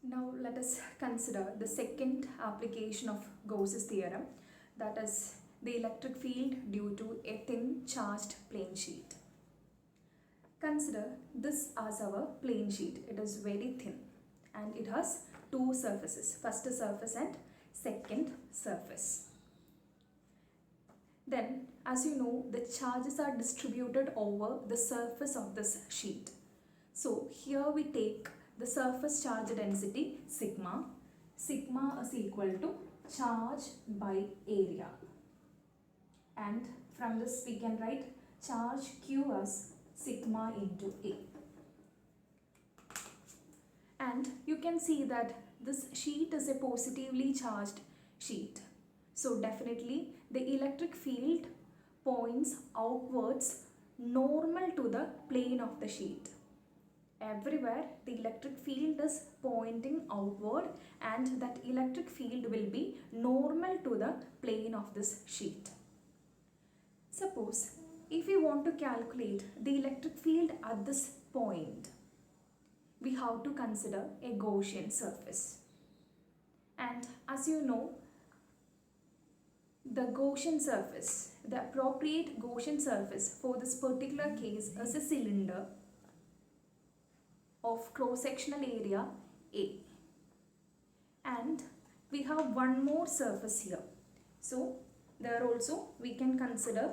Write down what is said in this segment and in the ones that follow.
Now let us consider the second application of Gauss's theorem, that is the electric field due to a thin charged plane sheet. Consider this as our plane sheet. It is very thin and it has two surfaces, first surface and second surface. Then, as you know, the charges are distributed over the surface of this sheet. So here we take the surface charge density sigma. Sigma is equal to charge by area. And from this we can write charge Q as sigma into A. And you can see that this sheet is a positively charged sheet. So definitely the electric field points outwards normal to the plane of the sheet. Everywhere the electric field is pointing outward and that electric field will be normal to the plane of this sheet. Suppose if we want to calculate the electric field at this point, we have to consider a Gaussian surface. And as you know, the Gaussian surface, the appropriate Gaussian surface for this particular case is a cylinder of cross-sectional area A. And we have one more surface here. So there also we can consider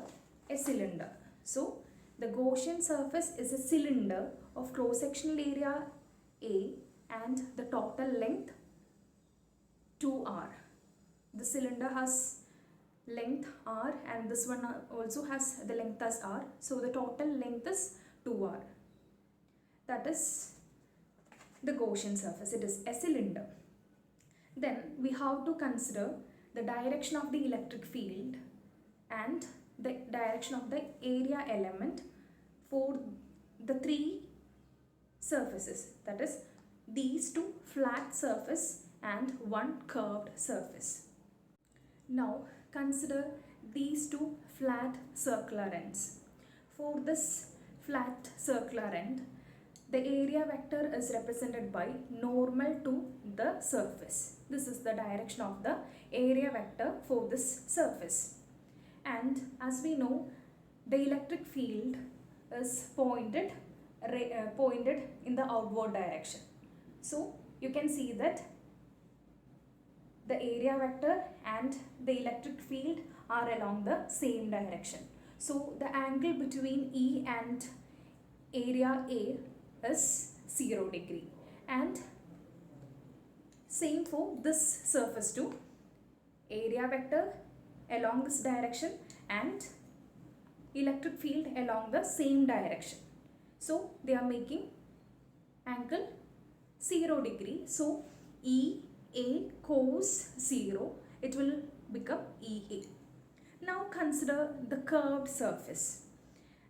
a cylinder. So the Gaussian surface is a cylinder of cross-sectional area A and the total length 2r. The cylinder has length r and this one also has the length as r. So the total length is 2r. That is the Gaussian surface. It is a cylinder. Then we have to consider the direction of the electric field and the direction of the area element for the three surfaces, that is these two flat surface and one curved surface. Now consider these two flat circular ends. For this flat circular end, the area vector is represented by normal to the surface. This is the direction of the area vector for this surface. And as we know, the electric field is pointed in the outward direction. So you can see that the area vector and the electric field are along the same direction. So the angle between E and area A is 0 degree, and same for this surface too. Area vector along this direction and electric field along the same direction. So they are making angle 0 degree. So EA cos 0, it will become EA. Now consider the curved surface,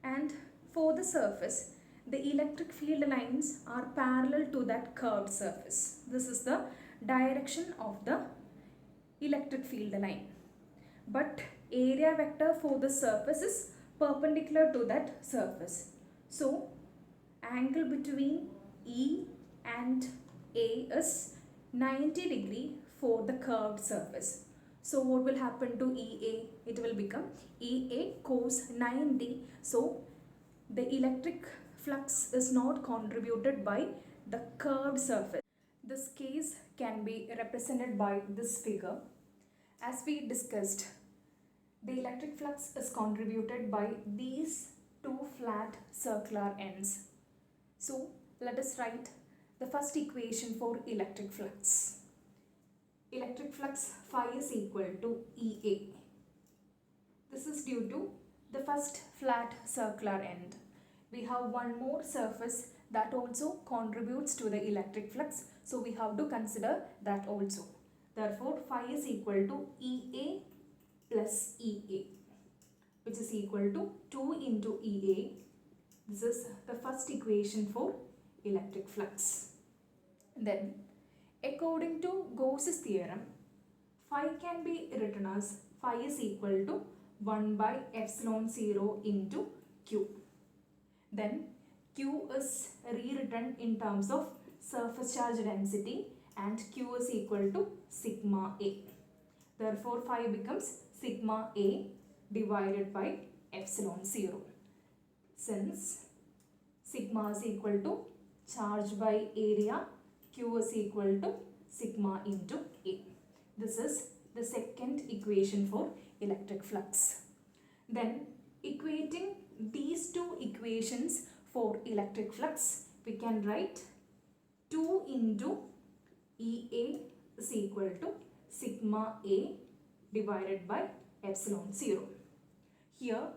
and for the surface the electric field lines are parallel to that curved surface. This is the direction of the electric field line. But area vector for the surface is perpendicular to that surface. So angle between E and A is 90 degree for the curved surface. So what will happen to EA? It will become EA cos 90. So the electric flux is not contributed by the curved surface. This case can be represented by this figure. As we discussed, the electric flux is contributed by these two flat circular ends. So let us write the first equation for electric flux. Electric flux phi is equal to EA. This is due to the first flat circular end. We have one more surface that also contributes to the electric flux. So we have to consider that also. Therefore, phi is equal to EA plus EA, which is equal to 2 into EA. This is the first equation for electric flux. Then, according to Gauss's theorem, phi can be written as phi is equal to 1 by epsilon 0 into Q. Then Q is rewritten in terms of surface charge density and Q is equal to sigma A. Therefore, phi becomes sigma A divided by epsilon 0. Since sigma is equal to charge by area, Q is equal to sigma into A. This is the second equation for electric flux. Then equating these two equations for electric flux, we can write 2 into EA is equal to sigma A divided by epsilon 0. Here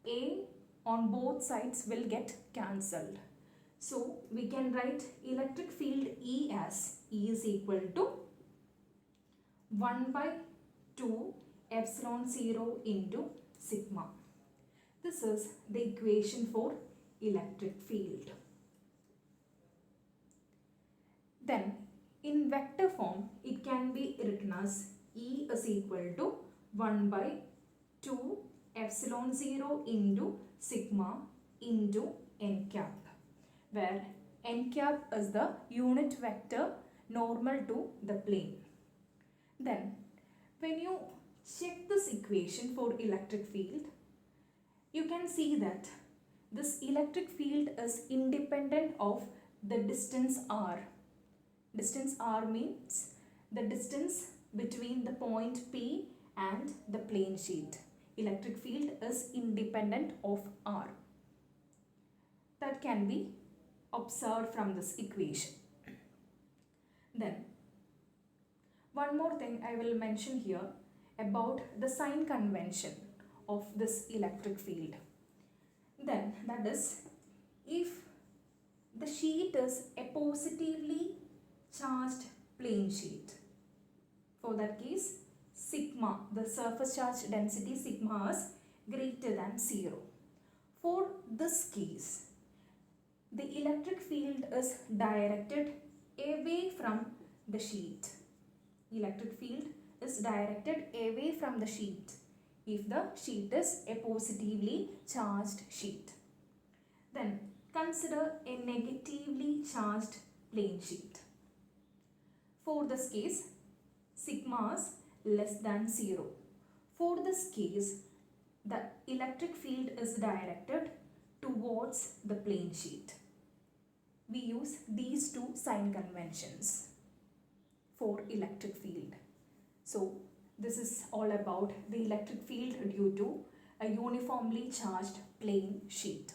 A on both sides will get cancelled. So we can write electric field E as E is equal to 1 by 2 epsilon 0 into sigma. This is the equation for electric field. Then in vector form it can be written as E is equal to 1 by 2 epsilon 0 into sigma into n cap, where n cap is the unit vector normal to the plane. Then when you check this equation for electric field, you can see that this electric field is independent of the distance r. Distance r means the distance between the point P and the plane sheet. Electric field is independent of r. That can be observed from this equation. Then one more thing I will mention here about the sign convention of this electric field. Then that is, if the sheet is a positively charged plane sheet, for that case sigma, the surface charge density sigma is greater than 0. For this case, the electric field is directed away from the sheet. Electric field is directed away from the sheet if the sheet is a positively charged sheet. Then consider a negatively charged plane sheet. For this case, sigma is less than 0. For this case, the electric field is directed towards the plane sheet. We use these two sign conventions for electric field. So this is all about the electric field due to a uniformly charged plane sheet.